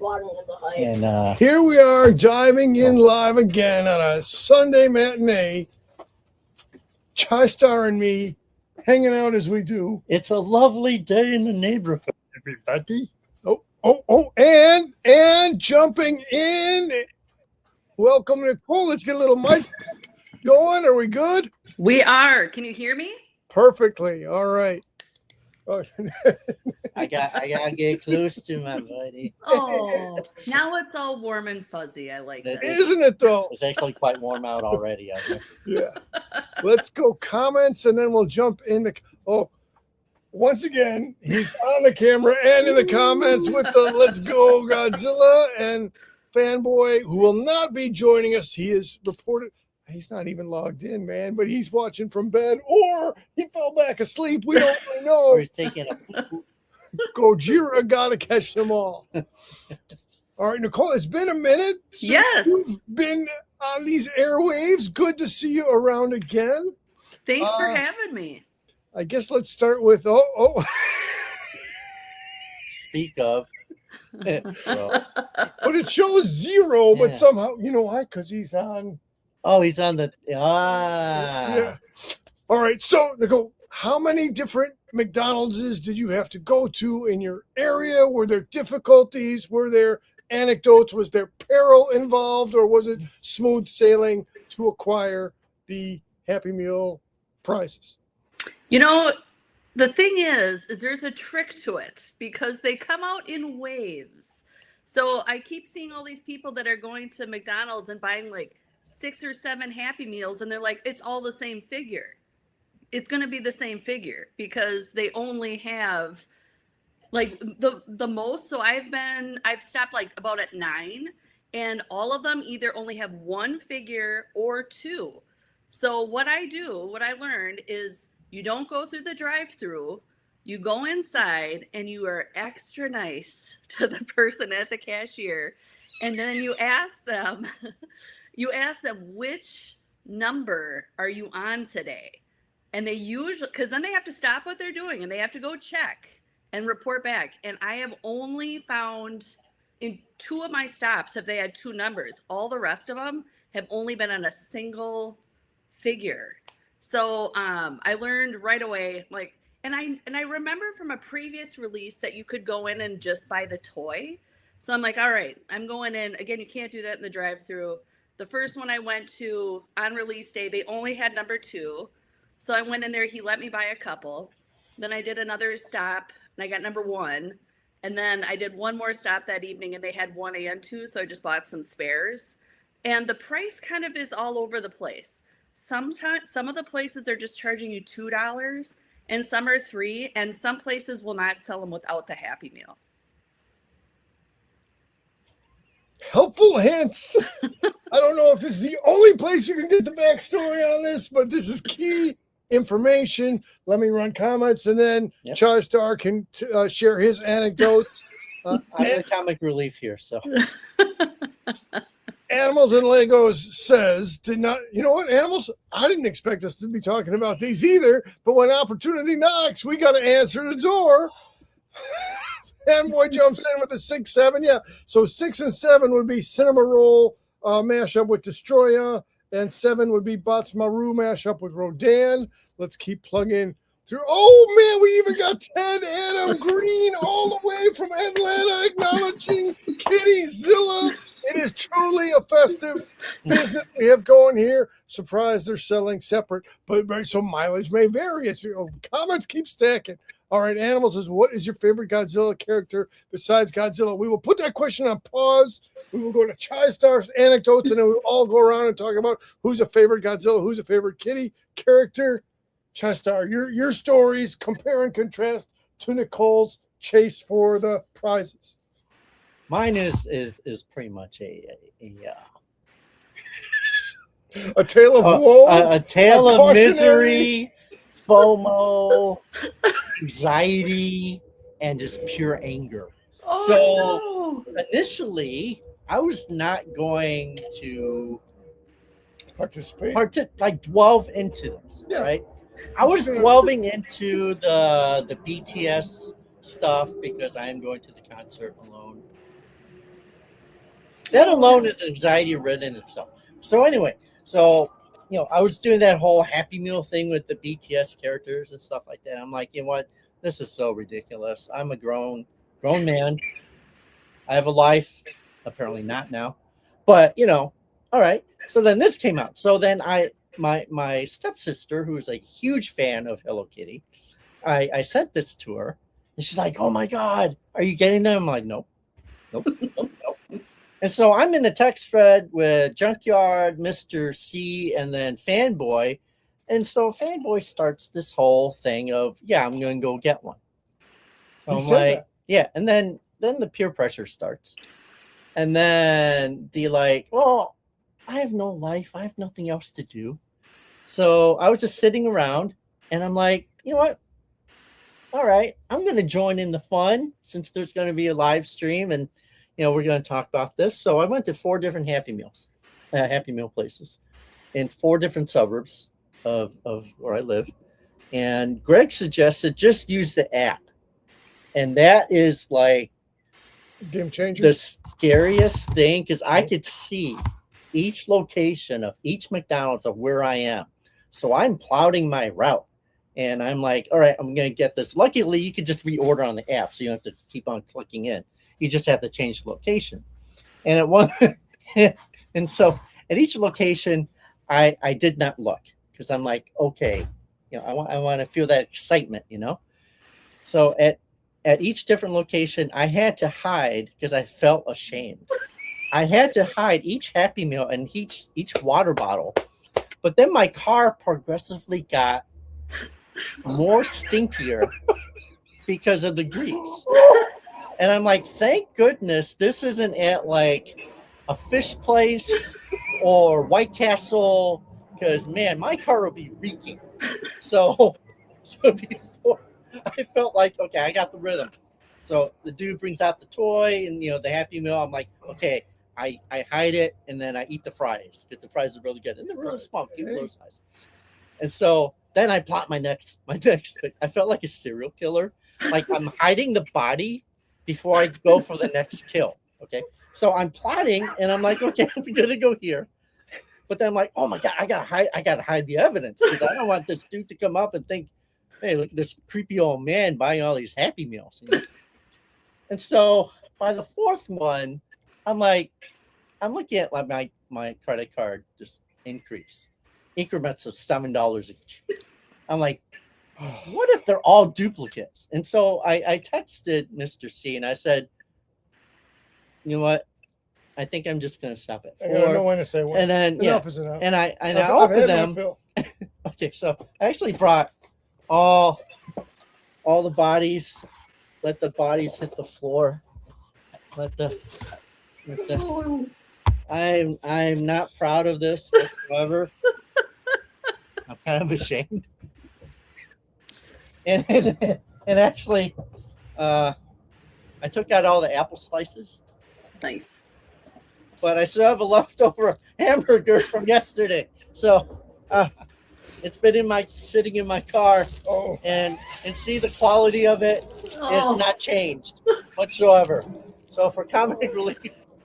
And here we are diving in live again on a Sunday matinee. Chai Star and me hanging out as we do. it's a lovely day in the neighborhood, everybody. And jumping in. Welcome, Nicole. Let's get a little mic going. Are we good? We are. Can you hear me? Perfectly. All right. Oh. I gotta get close to my buddy. Oh, now it's all warm and fuzzy. I like that. Isn't it, though? It's actually quite warm out already. Yeah. Let's go comments, and then we'll jump into... Oh, once again, he's on the camera and in the comments with the Let's Go Godzilla and Fanboy, who will not be joining us. He is reported... He's not even logged in, man, but he's watching from bed, or he fell back asleep. We don't really know. Or he's taking a... Gojira gotta catch them all. All right, Nicole, it's been a minute since Yes. you've been on these airwaves. Good to see you around again. Thanks for having me. I guess let's start with Speak of. Well, but it shows 0, but Yeah. somehow, you know why? Because he's on. oh, he's on the Yeah. All right, so Nicole, how many different McDonald's did you have to go to in your area? Were there difficulties? Were there anecdotes? Was there peril involved, or was it smooth sailing to acquire the Happy Meal prizes? You know, the thing is there's a trick to it because they come out in waves. So I keep seeing all these people that are going to McDonald's and buying like 6 or 7 Happy Meals, and they're like, it's all the same figure. It's going to be the same figure because they only have like the most. So I've stopped like about at 9, and all of them either only have 1 figure or 2. So what I learned is you don't go through the drive-through, you go inside and you are extra nice to the person at the cashier. And then you ask them, which number are you on today? And they usually, because then they have to stop what they're doing and they have to go check and report back. And I have only found in 2 of my stops have they had 2 numbers. All the rest of them have only been on a single figure. So I learned right away, like, and I remember from a previous release that you could go in and just buy the toy. So I'm like, all right, I'm going in. Again, you can't do that in the drive-thru. The first one I went to on release day, they only had number 2. So I went in there, he let me buy a couple. Then I did another stop and I got number 1. And then I did one more stop that evening and they had 1 and 2. So I just bought some spares. And the price kind of is all over the place. Sometimes some of the places are just charging you $2 and some are $3, and some places will not sell them without the Happy Meal. Helpful hints. I don't know if this is the only place you can get the backstory on this, but this is key information. Let me run comments, and then Chai Star can share his anecdotes. I'm the comic relief here, so. Animals and Legos says, you know what, Animals? I didn't expect us to be talking about these either, but when opportunity knocks, we got to answer the door. Fanboy jumps in with a 6, 7. Yeah, so 6 and 7 would be Cinema Roll mashup with Destroya, and 7 would be Bots Maru mashup with Rodan. Let's keep plugging through. Oh, man, we even got Ted Adam Green all the way from Atlanta acknowledging Kitty Zilla. It is truly a festive business we have going here. Surprised they're selling separate, but so mileage may vary. It's, comments keep stacking. All right, Animals says, what is your favorite Godzilla character besides Godzilla? We will put that question on pause. We will go to Chai Star's anecdotes, and then we'll all go around and talk about who's a favorite Godzilla, who's a favorite Kitty character. Chai Star, your stories, compare and contrast to Nicole's chase for the prizes. Mine is pretty much a tale of woe, a tale of misery, FOMO, anxiety, and just pure anger. So initially, I was not going to participate, delve into this, right? I was delving into the BTS stuff because I am going to the concert alone. That alone is anxiety ridden itself. So anyway, I was doing that whole Happy Meal thing with the BTS characters and stuff like that. I'm like, you know what? This is so ridiculous. I'm a grown man. I have a life. Apparently not now, but all right. So then this came out. So then my stepsister, who's a huge fan of Hello Kitty, I sent this to her, and she's like, "Oh my God, are you getting them?" I'm like, "Nope, nope, nope, nope." And so I'm in a text thread with Junkyard, Mr. C, and then Fanboy. And so Fanboy starts this whole thing of, yeah, I'm going to go get one. He I'm said like, that. yeah. And then the peer pressure starts. And then the like, well, I have no life. I have nothing else to do. So I was just sitting around and I'm like, you know what? All right, I'm going to join in the fun since there's going to be a live stream and, we're going to talk about this. So I went to 4 different Happy Meal places in 4 different suburbs of where I live. And Greg suggested just use the app. And that is like Game changer. the scariest thing because I could see each location of each McDonald's of where I am. So I'm plotting my route. And I'm like, all right, I'm going to get this. Luckily, you could just reorder on the app. So you don't have to keep on clicking in. You just have to change the location. And at one, and so at each location, I did not look because I'm like, okay, I want to feel that excitement, So at each different location, I had to hide because I felt ashamed. I had to hide each Happy Meal and each water bottle. But then my car progressively got more stinkier because of the grease. And I'm like, thank goodness this isn't at like a fish place or White Castle because, man, my car will be reeking. So before I felt like, okay, I got the rhythm. So the dude brings out the toy and, the Happy Meal. I'm like, okay, I hide it and then I eat the fries because the fries are really good. And they're really small, cute little size. And so then I plot my next thing. I felt like a serial killer. Like I'm hiding the body before I go for the next kill. Okay. So I'm plotting and I'm like, okay, I'm gonna go here. But then I'm like, oh my God, I gotta hide the evidence because I don't want this dude to come up and think, hey, look at this creepy old man buying all these Happy Meals. And so by the 4th one, I'm looking at like my credit card just increase. Increments of $7 each. I'm like, what if they're all duplicates? And so I texted Mr. C and I said, you know what? I think I'm just going to stop at 4. I don't know when to say when. And then enough is enough. And I opened them. Okay, so I actually brought all the bodies. Let the bodies hit the floor. I'm not proud of this whatsoever. I'm kind of ashamed. And actually, I took out all the apple slices. Nice. But I still have a leftover hamburger from yesterday. So it's been sitting in my car. Oh. And see the quality of it is not changed whatsoever. So for comic relief,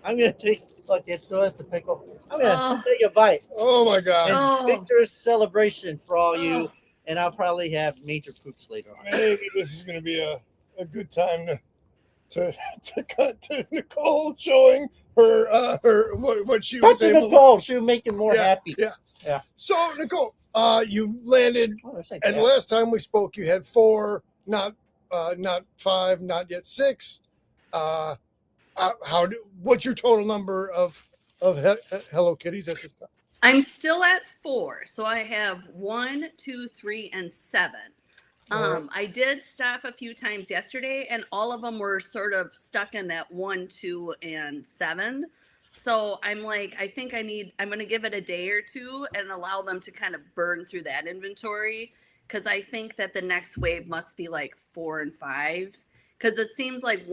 I'm going to take, look, it still has the pickle. I'm going to take a bite. Oh my God. And victorious celebration for all you. And I'll probably have major poops later on. Maybe this is going to be a good time to cut to Nicole showing her what she was able to. Nicole, she was making more happy. Yeah. So Nicole, you landed, and the last time we spoke, you had 4, not 5, not yet 6. What's your total number of Hello Kitties at this time? I'm still at 4, so I have 1, 2, 3, and 7. I did stop a few times yesterday, and all of them were sort of stuck in that 1, 2, and 7. So I'm like, I think I'm going to give it a day or 2 and allow them to kind of burn through that inventory, because I think that the next wave must be like 4 and 5, because it seems like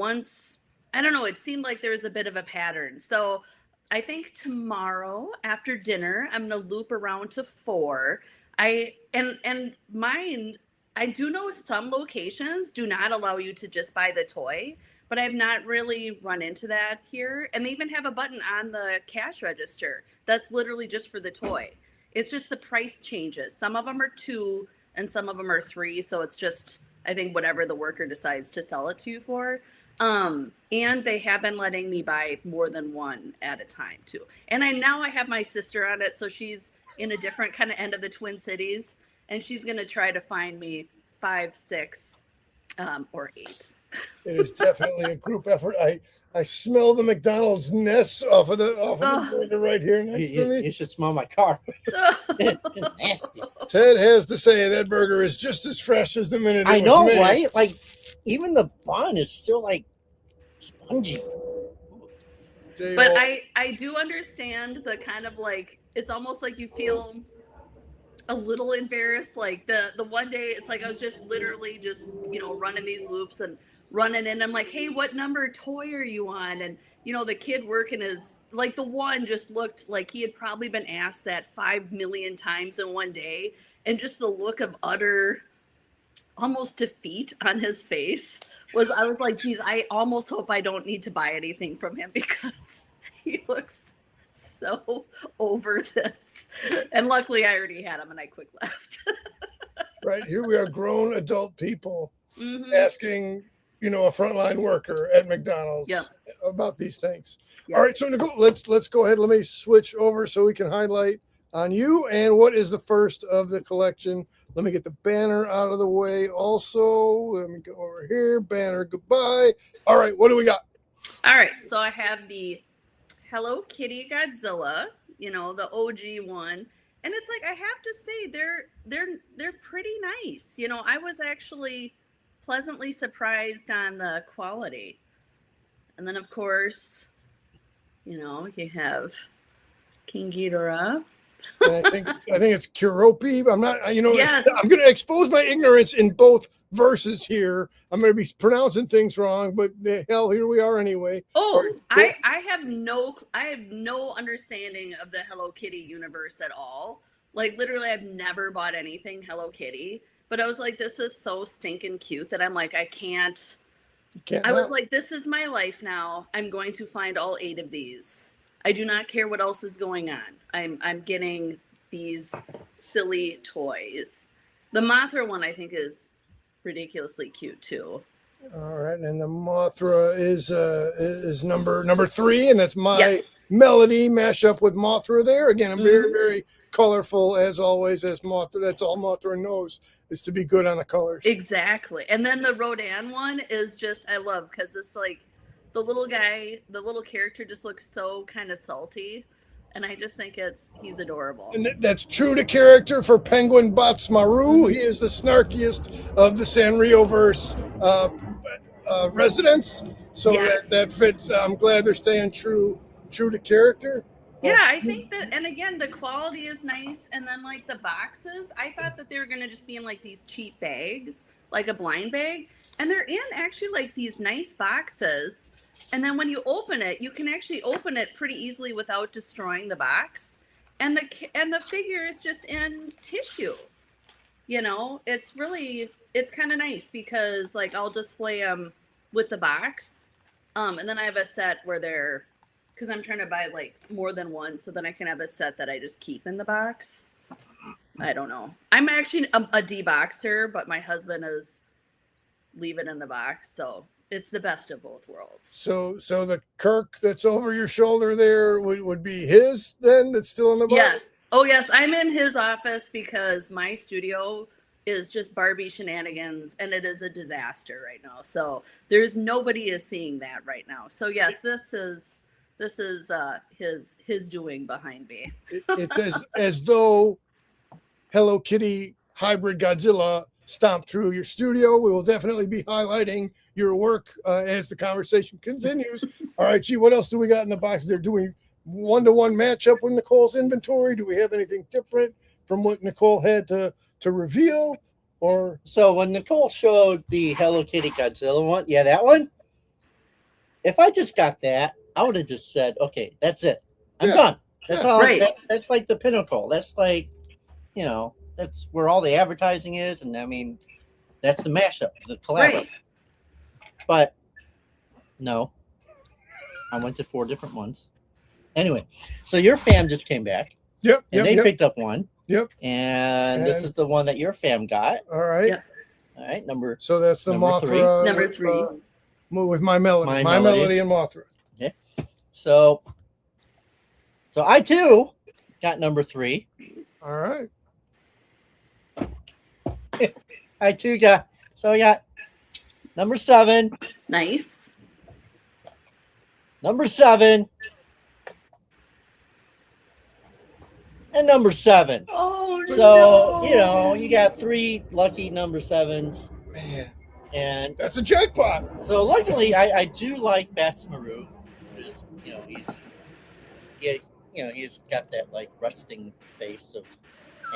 I don't know, it seemed like there was a bit of a pattern. So I think tomorrow after dinner, I'm going to loop around to 4. And mine, I do know some locations do not allow you to just buy the toy, but I've not really run into that here. And they even have a button on the cash register that's literally just for the toy. It's just the price changes. Some of them are 2 and some of them are 3. So it's just, I think, whatever the worker decides to sell it to you for. And they have been letting me buy more than one at a time too. And now I have my sister on it. So she's in a different kind of end of the Twin Cities, and she's going to try to find me 5, 6, or 8. It is definitely a group effort. I smell the McDonald's nests off of the burger right here next to me. You should smell my car. It's nasty. Ted has to say that burger is just as fresh as the minute I it was know, made. right? Like, even the bun is still like spongy. But I do understand the kind of like, it's almost like you feel a little embarrassed. Like the one day, it's like I was just literally just, running these loops and running in. I'm like, hey, what number toy are you on? And, the kid working is like, the one just looked like he had probably been asked that 5 million times in one day. And just the look of utter almost defeat on his face I was like, geez, I almost hope I don't need to buy anything from him because he looks so over this. And luckily I already had him and I quick left. Right, here we are, grown adult people asking, a frontline worker at McDonald's about these things. Yep. All right, so Nicole, let's go ahead. Let me switch over so we can highlight on you. And what is the first of the collection? Let me get the banner out of the way also. Let me go over here. Banner, goodbye. All right, what do we got? All right, so I have the Hello Kitty Godzilla, the OG one. And it's like, I have to say, they're pretty nice. I was actually pleasantly surprised on the quality. And then, of course, you have King Ghidorah. And I think it's Kuropi. I'm not, yes. I'm going to expose my ignorance in both verses here. I'm going to be pronouncing things wrong, but hell, here we are anyway. Oh, I have no understanding of the Hello Kitty universe at all. Like literally, I've never bought anything Hello Kitty, but I was like, this is so stinking cute that I'm like, I can't. I was like, this is my life now. I'm going to find all 8 of these. I do not care what else is going on. I'm getting these silly toys. The Mothra one I think is ridiculously cute too. All right, and the Mothra is number 3, and that's my Melody mashup with Mothra there. Again, I'm very, very colorful as always as Mothra. That's all Mothra knows is to be good on the colors. Exactly. And then the Rodan one is just, I love, because it's like the little guy, the little character just looks so kind of salty. And I just think he's adorable. And that's true to character for Penguin Batsmaru. He is the snarkiest of the Sanrio-verse residents. So that fits. I'm glad they're staying true to character. Yeah, I think that, and again, the quality is nice. And then like the boxes, I thought that they were going to just be in like these cheap bags, like a blind bag. And they're in actually like these nice boxes. And then when you open it, you can actually open it pretty easily without destroying the box. And the figure is just in tissue. It's kind of nice because like I'll display them with the box. And then I have a set where because I'm trying to buy like more than one. So then I can have a set that I just keep in the box. I don't know. I'm actually a deboxer, but my husband is leave it in the box. So it's the best of both worlds. So the Kirk that's over your shoulder there would be his then that's still in the box? Yes. Oh, yes. I'm in his office because my studio is just Barbie shenanigans and it is a disaster right now. So nobody is seeing that right now. So yes, this is his doing behind me. It's as though Hello Kitty hybrid Godzilla stomped through your studio. We will definitely be highlighting your work as the conversation continues. All right, G, what else do we got in the box? They're doing one-to-one matchup with Nicole's inventory. Do we have anything different from what Nicole had to reveal? Or so when Nicole showed the Hello Kitty Godzilla one, that one. If I just got that, I would have just said, okay, that's it. I'm done. That's all. Right. That's like the pinnacle. That's like, that's where all the advertising is. And I mean, that's the mashup, the collab. Right. But No, I went to 4 different ones. Anyway, so your fam just came back. Yep. And they picked up one. Yep. And this is the one that your fam got. All right. Yep. All right. Number. So that's the Number Mothra. three. Number 3. With my melody. My Melody. And Mothra. Okay. So I too got number 3. All right. I too got. So I got number 7. Nice. Number 7. And number 7. Oh, So, no. you got 3 lucky number 7s. Man, And that's a jackpot. so luckily I do like Bats Maru. Because, he's got that like resting face of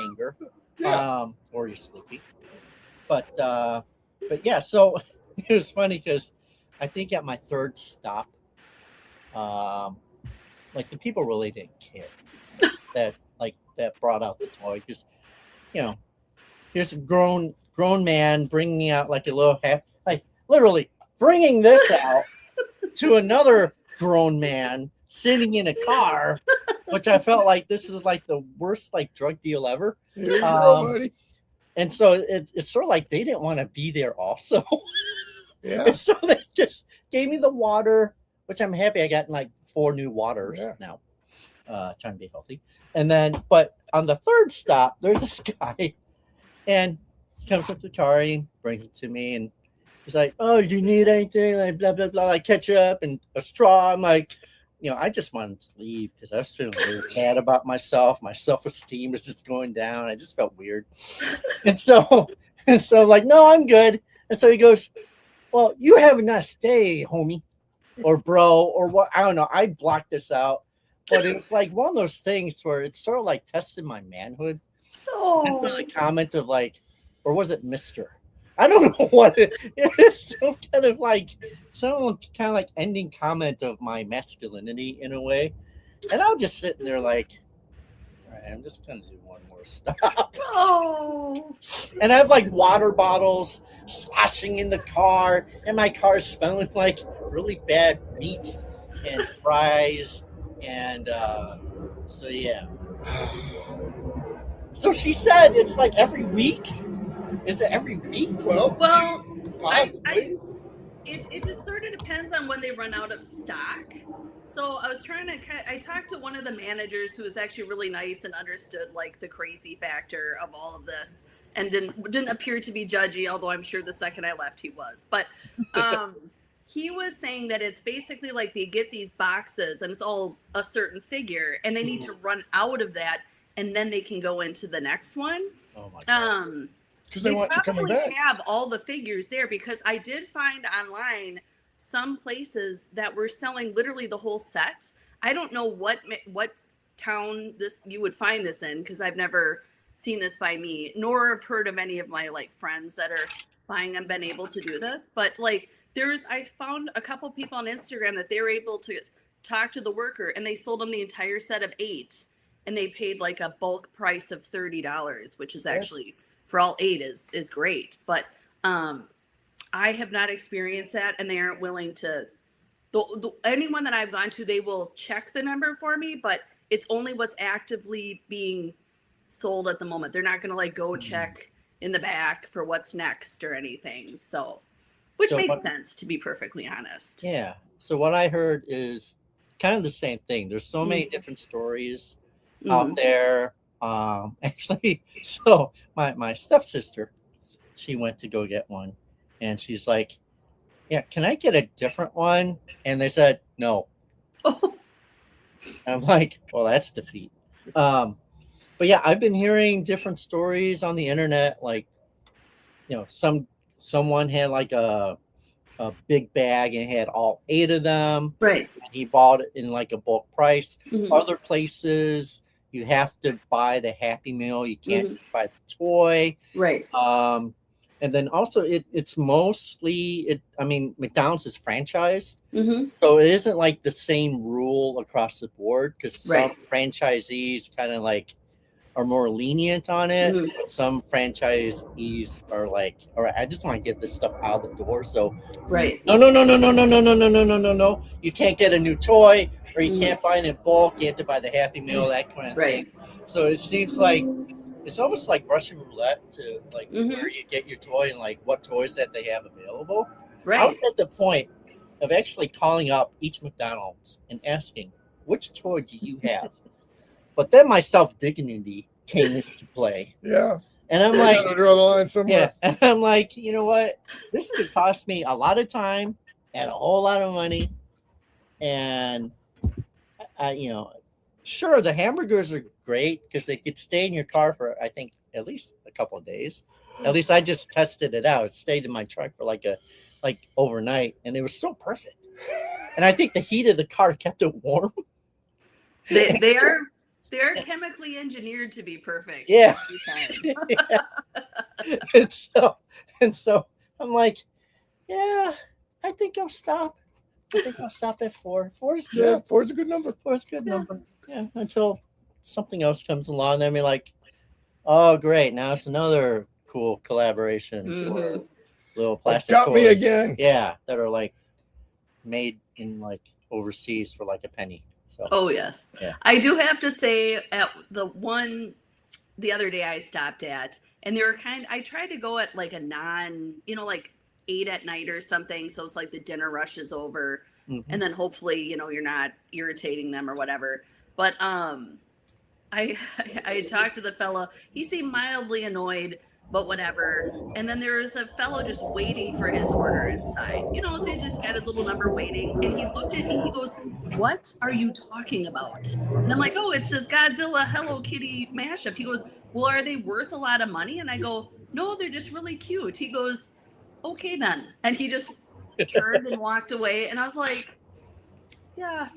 anger. Yeah. Or he's sleepy. But yeah, so it was funny because I think at my 3rd stop, like the people really didn't care that brought out the toy, because here's a grown man bringing out like a little like literally bringing this out to another grown man sitting in a car, which I felt like this is like the worst like drug deal ever. Here you go, buddy. And so it's sort of like they didn't want to be there also. Yeah. And so they just gave me the water, which I'm happy I got like 4 new waters now. Trying to be healthy. And then, but on the 3rd stop, there's this guy, and he comes up to the car, and he brings it to me, and he's like, "Oh, do you need anything?" Like blah blah blah, like ketchup and a straw. I'm like, I just wanted to leave because I was feeling really bad about myself. My self-esteem was just going down. I just felt weird, and so I'm like, "No, I'm good." And so he goes, "Well, you have a nice day, homie, or bro, or what? I don't know." I blocked this out. But it's like one of those things where it's sort of like testing my manhood. Oh. There's a comment of like, or was it Mr.? I don't know what it is. Some kind of like ending comment of my masculinity in a way. And I was just sitting there like, all right, I'm just going to do one more stop. Oh. And I have like water bottles sloshing in the car, and my car is smelling like really bad meat and fries. And so yeah. So she said it's like every week. Is it every week? Well, possibly. It just sort of depends on when they run out of stock. So I talked to one of the managers who was actually really nice and understood like the crazy factor of all of this, and didn't appear to be judgy, although I'm sure the second I left he was. But he was saying that it's basically like they get these boxes and it's all a certain figure, and they need to run out of that, and then they can go into the next one. Oh my God. Because they want you coming back. Probably have all the figures there, because I did find online some places that were selling literally the whole set. I don't know what town you would find this in, because I've never seen this by me, nor have heard of any of my like friends that are buying and been able to do this. But like I found a couple people on Instagram that they were able to talk to the worker, and they sold them the entire set of 8, and they paid like a bulk price of $30, which is actually for all 8 is great. But I have not experienced that, and they aren't willing to. Anyone that I've gone to, they will check the number for me, but it's only what's actively being sold at the moment. They're not going to like go check in the back for what's next or anything. Which makes sense, to be perfectly honest. Yeah. So what I heard is kind of the same thing. There's so many different stories out there. Actually, so my stepsister, she went to go get one, and she's like, "Yeah, can I get a different one?" And they said no. Oh. I'm like, well, that's defeat. But yeah, I've been hearing different stories on the internet. Like, someone had like a big bag and had all 8 of them. Right. And he bought it in like a bulk price. Mm-hmm. Other places, you have to buy the Happy Meal. You can't just buy the toy. Right. And then also it's mostly McDonald's is franchised. Mm-hmm. So it isn't like the same rule across the board, because some franchisees kind of like are more lenient on it. Mhm. But some franchisees are like, all right, I just want to get this stuff out the door. So Right. no, no, no, no, no, no, no, no, no, no, no, no, no. You can't get a new toy, or you Mhm. can't buy it in bulk. You have to buy the Happy Meal, that kind of Right. thing. So it seems like it's almost like Russian roulette to like Mhm. where you get your toy and like what toys that they have available. I Right. was at the point of actually calling up each McDonald's and asking, which toy do you have? But then my self-dignity came into play. Yeah. And I'm I like, gotta draw the line somewhere. yeah. And I'm like, you know what? This could cost me a lot of time and a whole lot of money. And sure, the hamburgers are great because they could stay in your car for, I think, at least a couple of days. At least I just tested it out. It stayed in my truck for like overnight, and it was still perfect. And I think the heat of the car kept it warm. They are chemically engineered to be perfect. Yeah. every time. Yeah. and so I'm like, yeah, I think I'll stop. I think I'll stop at 4. 4 is good. Yeah, 4 is a good number. 4 is a good Yeah. number. Yeah, until something else comes along. Then we're like, oh, great. Now it's another cool collaboration for Mhm. little plastic Got me toys. again. Yeah, that are like made in like overseas for like a penny. So Oh yes. Yeah. I do have to say at the other day I stopped at, and they were I tried to go at like a like 8 at night or something, so it's like the dinner rush is over, mhm. and then hopefully you're not irritating them or whatever. But I had talked to the fella. He seemed mildly annoyed, but whatever. And then there was a fellow just waiting for his order inside. So he just got his little number waiting, and he looked at me. He goes, "What are you talking about?" And I'm like, "Oh, it says Godzilla Hello Kitty mashup." He goes, "Well, are they worth a lot of money?" And I go, "No, they're just really cute." He goes, "Okay then," and he just turned and walked away. And I was like, "Yeah,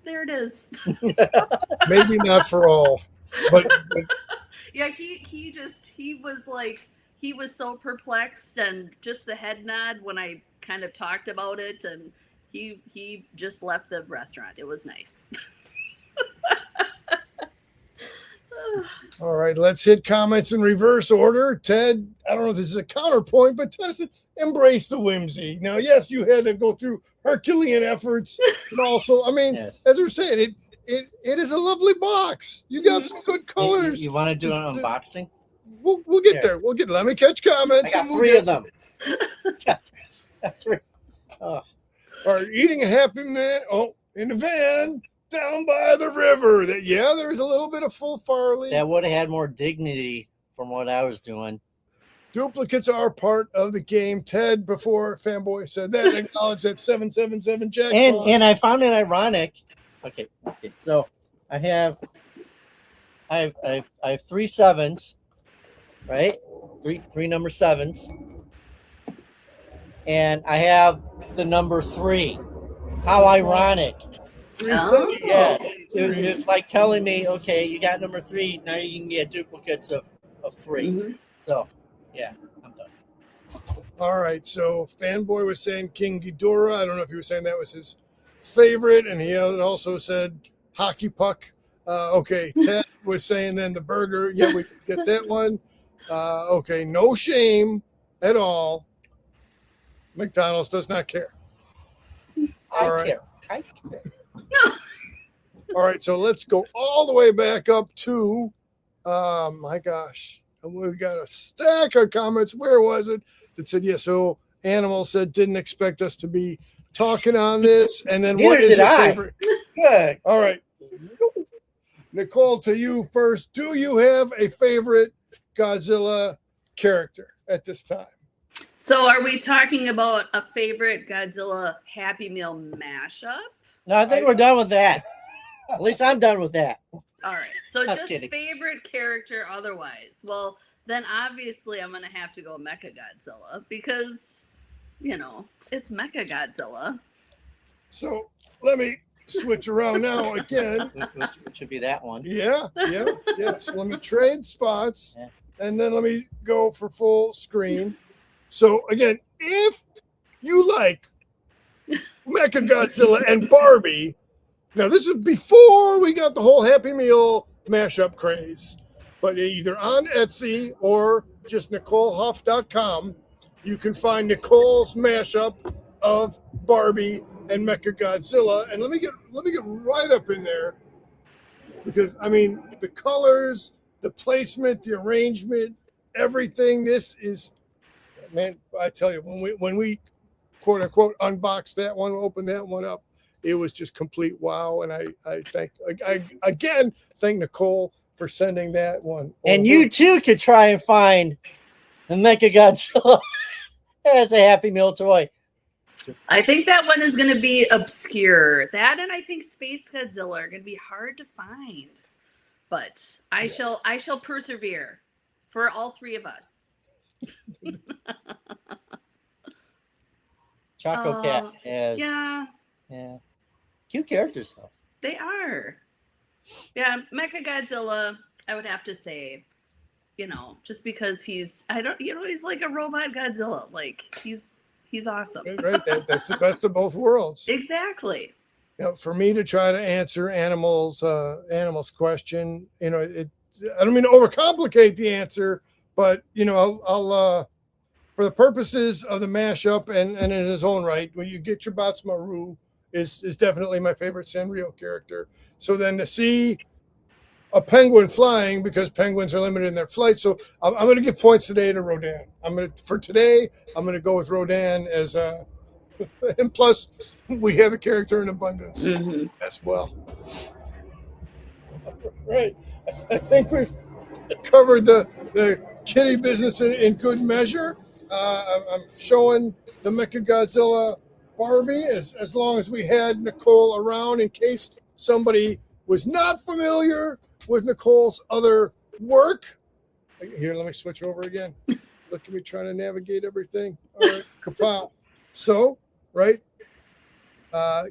there it is." Maybe not for all, but Yeah, he was like, he was so perplexed, and just the head nod when I kind of talked about it, and he just left the restaurant. It was nice. all right, let's hit comments in reverse order. Ted, I don't know if this is a counterpoint, but Ted said, embrace the whimsy. Now, yes, you had to go through Herculean efforts, but also, I mean, Yes. as we're saying, it is a lovely box. You got some good colors. You want to do an unboxing? We'll get Here. there. We'll get. Let me catch comments. I got and we'll 3 get- of them. got 3. Oh. Are eating a Happy Meal. Oh, in the van down by the river. There's a little bit of full Farley. That would have had more dignity from what I was doing. Duplicates are part of the game. Ted, before Fanboy said that, acknowledged that 777 jackpot. And I found it ironic. Okay. So I have 3 7s, right? Three number 7s, and I have the number 3. How ironic! Oh. Yeah, it's like telling me, okay, you got number 3. Now you can get duplicates of 3. Mhm. So, yeah, I'm done. All right. So Fanboy was saying King Ghidorah. I don't know if he was saying that was his favorite, and he had also said hockey puck. Okay. Ted was saying then the burger. Yeah, we could get that one. Okay. No shame at all. McDonald's does not care. I All right. care. I care. All right, so let's go all the way back up to, my gosh, we've got a stack of comments. Where was it? That said, yeah, so Animal said, didn't expect us to be talking on this. And then what Neither is did your I. favorite? Good. All right. Nicole, to you first. Do you have a favorite Godzilla character at this time? So are we talking about a favorite Godzilla Happy Meal mashup? No, I think we're done with that. At least I'm done with that. All right. So I'm just kidding. favorite character otherwise. Well, then obviously I'm going to have to go Mecha Godzilla because, it's Mecha Godzilla. So let me switch around now again. Which should be that one. Yeah. So let me trade spots, Yeah. and then let me go for full screen. So again, if you like Mecha Godzilla and Barbie, now this is before we got the whole Happy Meal mashup craze. but either on Etsy or just NicoleHuff.com, you can find Nicole's mashup of Barbie and Mechagodzilla. And let me get right up in there, because I mean the colors, the placement, the arrangement, everything. This is, man, I tell you, when we quote unquote unboxed that one, opened that one up, it was just complete wow. And I again thank Nicole for sending that one. And you too could try and find the Mechagodzilla as a Happy Meal toy. I think that one is going to be obscure. That and I think Space Godzilla are going to be hard to find. But I shall persevere for all three of us. Choco Cat is yeah, cute characters though. they are. Yeah, Mechagodzilla, I would have to say, just because he's like a robot Godzilla. Like he's awesome. Right, that's the best of both worlds. Exactly. For me to try to answer animals question, I don't mean to overcomplicate the answer, but I'll for the purposes of the mashup and in his own right, when you get your Maru is definitely my favorite Sanrio character. So then to see a penguin flying, because penguins are limited in their flight, so I'm going to give points today to Rodan. I'm going to go with Rodan as a, and plus we have a character in abundance as well. Right, I think we've covered the kitty business in good measure. I'm showing the Mechagodzilla Barbie as long as we had Nicole around, in case somebody was not familiar with Nicole's other work. Here, let me switch over again. Look at me trying to navigate everything. All right, kapow. So, right,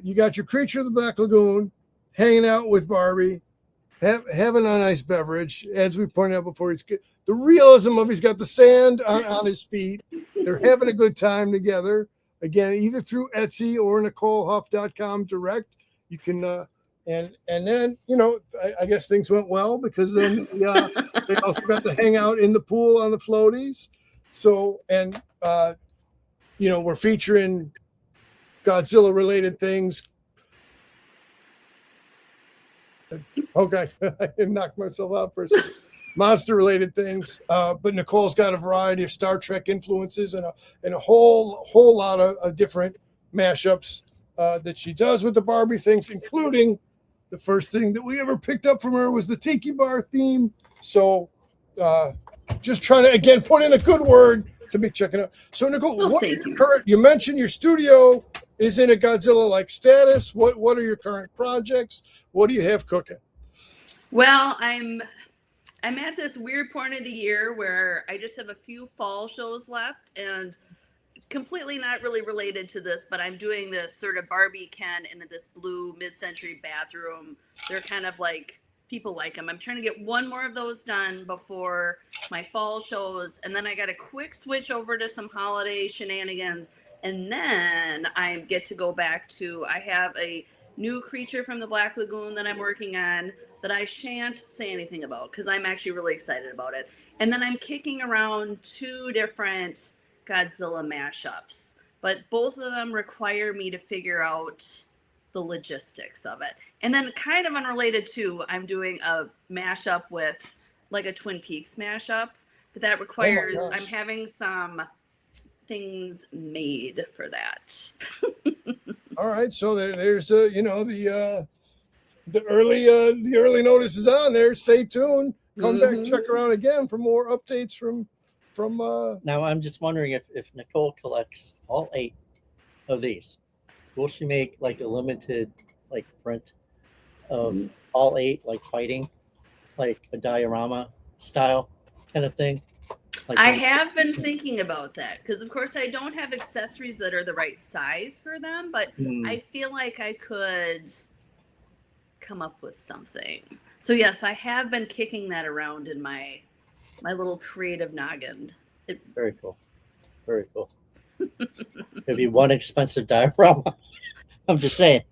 you got your Creature of the Black Lagoon hanging out with Barbie, having a nice beverage. As we pointed out before, the realism of he's got the sand on his feet. They're having a good time together. Again, either through Etsy or NicoleHuff.com direct. You can, and then, I guess things went well, because then they also got to hang out in the pool on the floaties. So, and, we're featuring Godzilla related things. Okay, I knocked myself out for a second. Monster related things, but Nicole's got a variety of Star Trek influences and a whole lot of different mashups that she does with the Barbie things, including the first thing that we ever picked up from her was the Tiki Bar theme. So just trying to again put in a good word to be checking out. So Nicole, you mentioned your studio is in a Godzilla-like status. What are your current projects? What do you have cooking? Well, I'm at this weird point of the year where I just have a few fall shows left, and completely not really related to this, but I'm doing this sort of Barbie Ken in this blue mid-century bathroom. They're kind of like, people like them. I'm trying to get one more of those done before my fall shows, and then I got a quick switch over to some holiday shenanigans, and then I get to go back to, I have a new creature from the Black Lagoon that I'm working on that I shan't say anything about because I'm actually really excited about it. And then I'm kicking around 2 different Godzilla mashups, but both of them require me to figure out the logistics of it. And then kind of unrelated too, I'm doing a mashup with like a Twin Peaks mashup, but that requires, I'm having some things made for that. All right, so there's the early notice is on there. Stay tuned. Come back, check around again for more updates from. Now I'm just wondering if Nicole collects all 8 of these, will she make like a limited print of all 8, like fighting, like a diorama style kind of thing? I have been thinking about that because, of course, I don't have accessories that are the right size for them, but I feel like I could come up with something. So yes, I have been kicking that around in my little creative noggin. Very cool. Very cool. It'd be one expensive diorama. I'm just saying.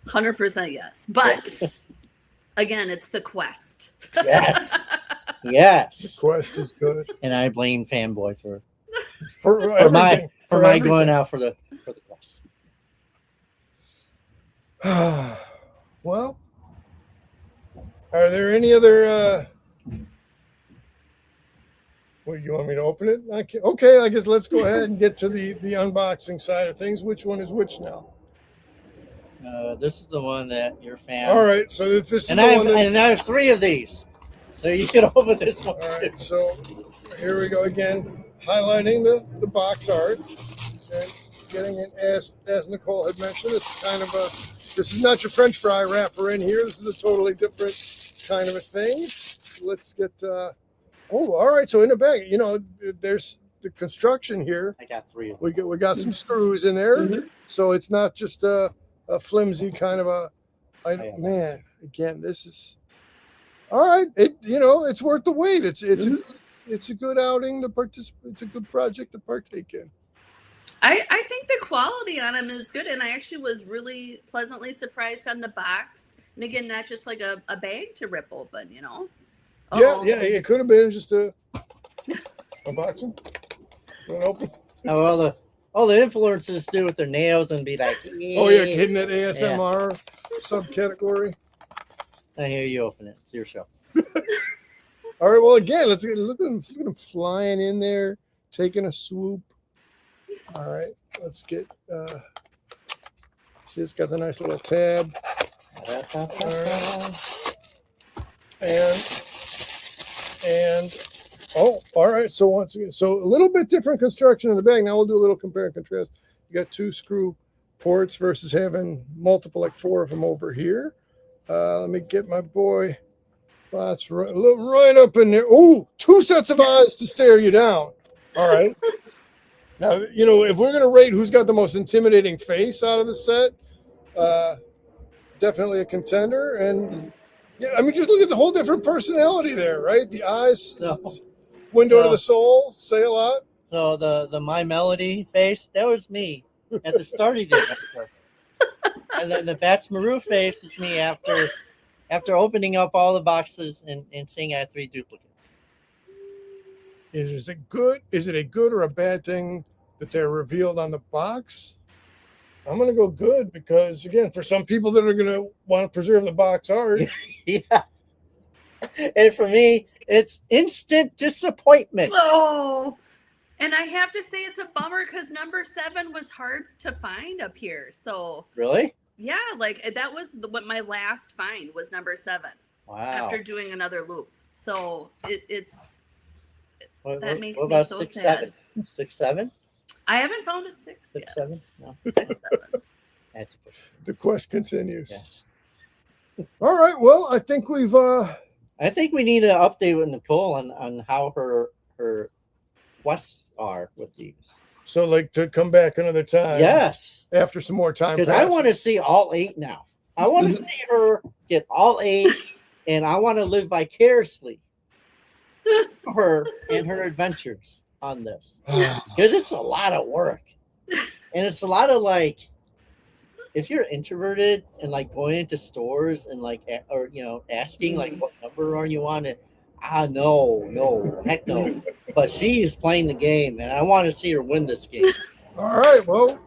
100% yes. But again, it's the quest. Yes. The Yes. quest is good. And I blame Fanboy for For my everything. going out for the quest. Well, are there any other what, you want me to open it? Okay, I guess let's go ahead and get to the unboxing side of things. Which one is which now? This is the one that you're fan. All right, so this is And the one that. And I have 3 of these, so you can open this one. All right, so here we go again, highlighting the box art and getting it as Nicole had mentioned. It's kind of this is not your French fry wrapper in here. This is a totally different kind of a thing. Let's get. All right. So in the bag, there's the construction here. I got 3 of them. We got some screws in there, so it's not just a flimsy kind of a. Man, again, this is. All right, it's worth the wait. It's a good outing to participate. It's a good project to partake in. I think the quality on them is good, and I actually was really pleasantly surprised on the box. And again, not just like a bag to rip open, Yeah, it could have been just a unboxing. Open. Oh, all the influencers do with their nails and be like, oh yeah, hitting that ASMR subcategory. I hear you open it. It's your show. All right. Well, again, look at them flying in there, taking a swoop. All right. Let's get. See, it's got the nice little tab. All right. And all right. So once again, a little bit different construction in the bag. Now we'll do a little compare and contrast. You got 2 screw ports versus having multiple, like 4 of them over here. Let me get my boy. That's right up in there. Oh, 2 sets of eyes to stare you down. All right. Now, if we're going to rate who's got the most intimidating face out of the set, definitely a contender. And yeah, I mean, just look at the whole different personality there, right? The eyes, window to the soul, say a lot. So the My Melody face, that was me at the start of the adventure. And then the Bats Maru face is me after opening up all the boxes and seeing I had 3 duplicates. Is it a good or a bad thing that they're revealed on the box? I'm going to go good because, again, for some people that are going to want to preserve the box art. Yeah. And for me, it's instant disappointment. Oh, and I have to say it's a bummer because number 7 was hard to find up here. So really? Yeah, like that was what my last find was number 7. Wow. After doing another loop. So it's that makes what me about so 6, sad. 7? 6, 7? I haven't found a 6 6, yet. 7? No. 6, 7. The quest continues. Yes. All right. Well, I think we need an update with Nicole on how her quests are with these. So, like, to come back another time. Yes. After some more time. Because I want to see all 8 now. I want to see her get all 8, and I want to live vicariously her and her adventures on this. Because it's a lot of work. And it's a lot of, like, if you're introverted and, like, going into stores and, like, or, asking, like, what number are you on? And, no, heck no. But she's playing the game, and I want to see her win this game. All right, well,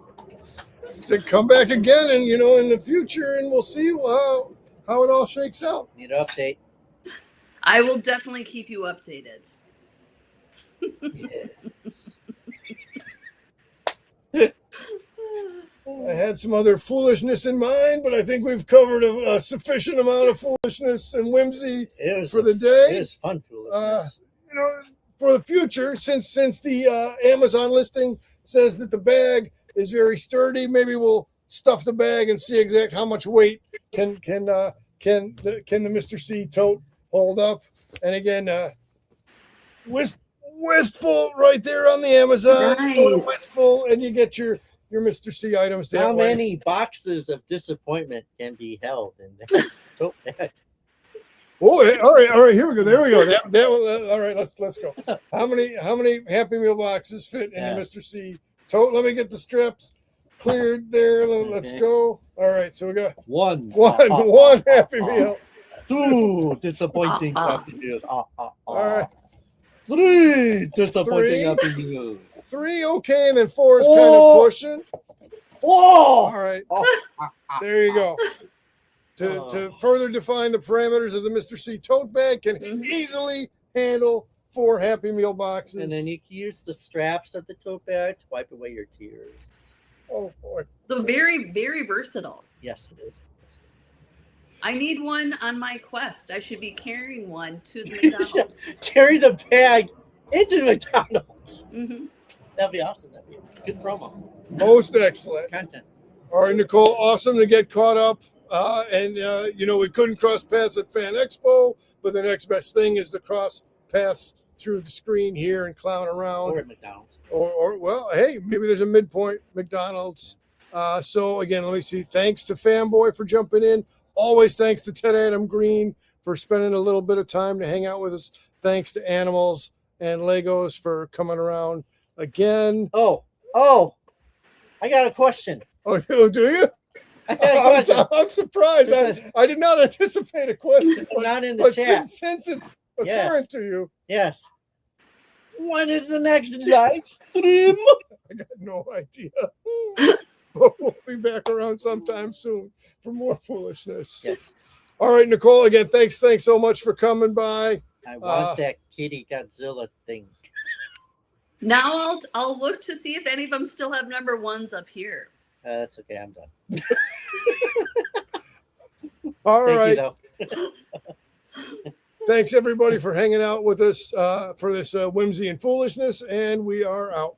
come back again, and in the future, and we'll see how it all shakes out. Need an update. I will definitely keep you updated. I had some other foolishness in mind, but I think we've covered a sufficient amount of foolishness and whimsy for the day. It is fun foolishness. For the future, since the Amazon listing says that the bag is very sturdy, maybe we'll stuff the bag and see exactly how much weight can the Mr. C tote hold up. And again, Wistful right there on the Amazon. Nice. Go to Wistful and you get your Mr. C items. How many boxes of disappointment can be held in that tote bag? Oh, all right. Here we go. There we go. All right. Let's go. How many Happy Meal boxes fit in the Mr. C tote? Let me get the strips cleared there. Let's go. All right. So we got one Happy Meal. 2 disappointing happy news. All right. 3 disappointing 3. happy news. 3 okay, and then 4 is kind Oh. of pushing. 4. All right. Oh. There you go. To further define the parameters of the Mr. C tote bag, can easily handle 4 Happy Meal boxes. And then you can use the straps of the tote bag to wipe away your tears. Oh boy. So very, very versatile. Yes, it is. I need one on my quest. I should be carrying one to the McDonald's. Carry the bag into McDonald's. Mm-hmm. That'd be awesome. That'd be a good promo. Most excellent. Content. All right, Nicole, awesome to get caught up. We couldn't cross paths at Fan Expo, but the next best thing is to cross paths through the screen here and clown around. Or at McDonald's. Or well, hey, maybe there's a midpoint McDonald's. So again, let me see. Thanks to Fanboy for jumping in. Always thanks to Ted Adam Green for spending a little bit of time to hang out with us. Thanks to Animals and Legos for coming around again. Oh, I got a question. Oh, do you? I got a question. I'm surprised. I did not anticipate a question. Not in the But chat. since it's Yes. occurring to you, Yes. When is the next live stream? I got no idea. But we'll be back around sometime soon for more foolishness. Yes. All right, Nicole, again, thanks so much for coming by. I want that kitty Godzilla thing. Now I'll look to see if any of them still have number 1s up here. Uh, That's okay. I'm done. All Thank right. you, though. Thanks, everybody, for hanging out with us for this whimsy and foolishness, and we are out.